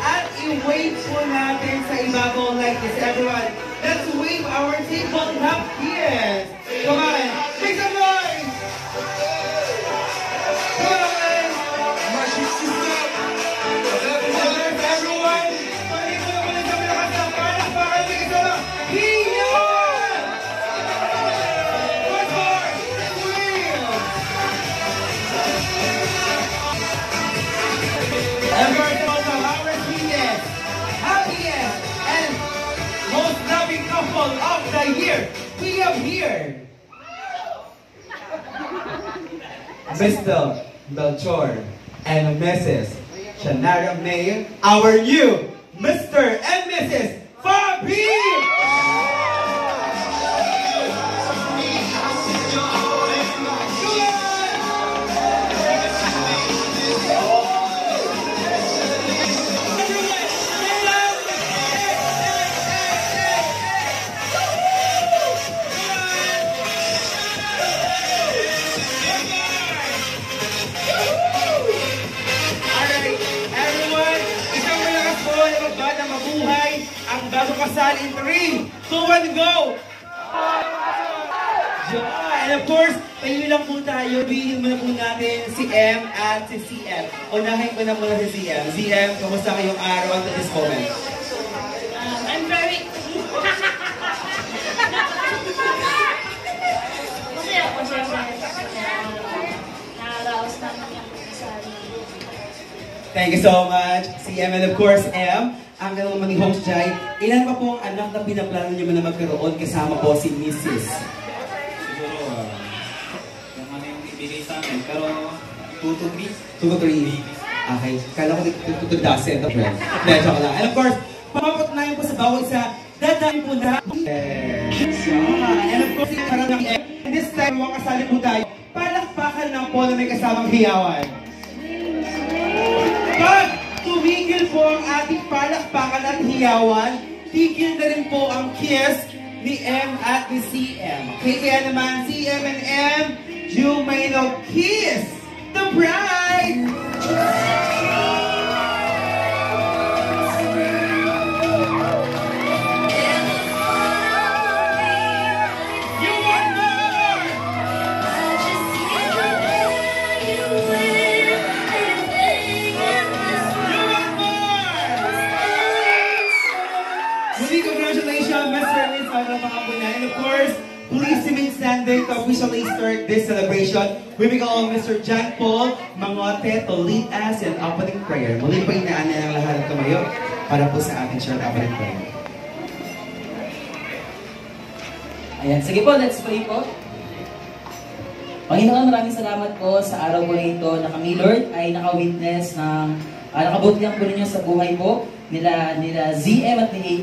At i-wave po natin sa ibabaw like this, everyone. Let's wave our table napkins. Come on, make some noise! Come on! Everyone, panig mo naman sa mga kasapanak, baka hindi ka lang. Hiyan! One more! And first of all, our sweetest, happiest, and most loving couple of the year, we have here Mr. Melchor and Mrs. Shannara May, our new Mr. and Mrs. Fabi! Ang bago kasal in 3, 2, 1, go! Yeah. And of course, tayo lang po tayo. Bihin muna po natin si M at si CM. Unahin ko na muna si CM. CM, kamusta kayong araw until this moment? I'm very... Thank you so much, CM, and of course, M. Ang ganun naman ni Host Jai, ilan pa po ang anak na pinaplano niyo na magkaroon kasama po si Mrs.? Siguro, yung ano yung ibigay sa amin, pero 2 to 3. 2 to 3. Okay, kala ko 2 to dozen. Joke lang. And of course, pamapatunayan po sa bawat isa, dadahin po na. And of course, this time, makasali po tayo, palakpakan ng po na may kasamang hiyawan. Pag tumigil po ang ating palakpakan at hiyawan, tigil na rin po ang kiss ni M at ni CM. Okay, kaya naman, CM and M, you may now kiss the bride! And of course, please remain standing to officially start this celebration. We will call Mr. John Paul Mangote to lead us in opening prayer. Muli po inaanan ang lahat ng tumayo. para po sa ating short opening prayer. Ayan, sige po, let's pray po. Panginoon, maraming salamat po sa araw po nito na kami, Lord, ay naka-witness ng nakabutihan po ninyo sa buhay po nila ZM at ni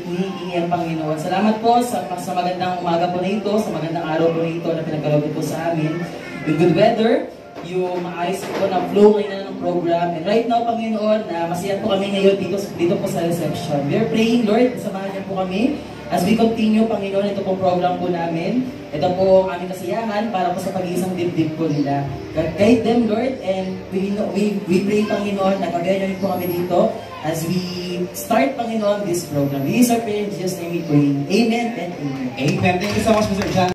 EM, Panginoon. Salamat po sa magandang umaga po na ito, sa magandang araw po na ito na pinagkaloob po sa amin. With good weather, yung maayos po na flow ngayon na ng program. And right now, Panginoon, masaya po kami ngayon dito po sa reception. We are praying, Lord, samahan niyo po kami as we continue, Panginoon, ito pong program po namin. Ito po ang aming kasiyahan para po sa pag-iisang dibdib po nila. Guide them, Lord, and we pray, Panginoon, na pag-iisang po kami dito as we start, Panginoon, this program. We is our prayer in Jesus' name we pray. Amen and amen. Amen. Thank you so much, Mr. John.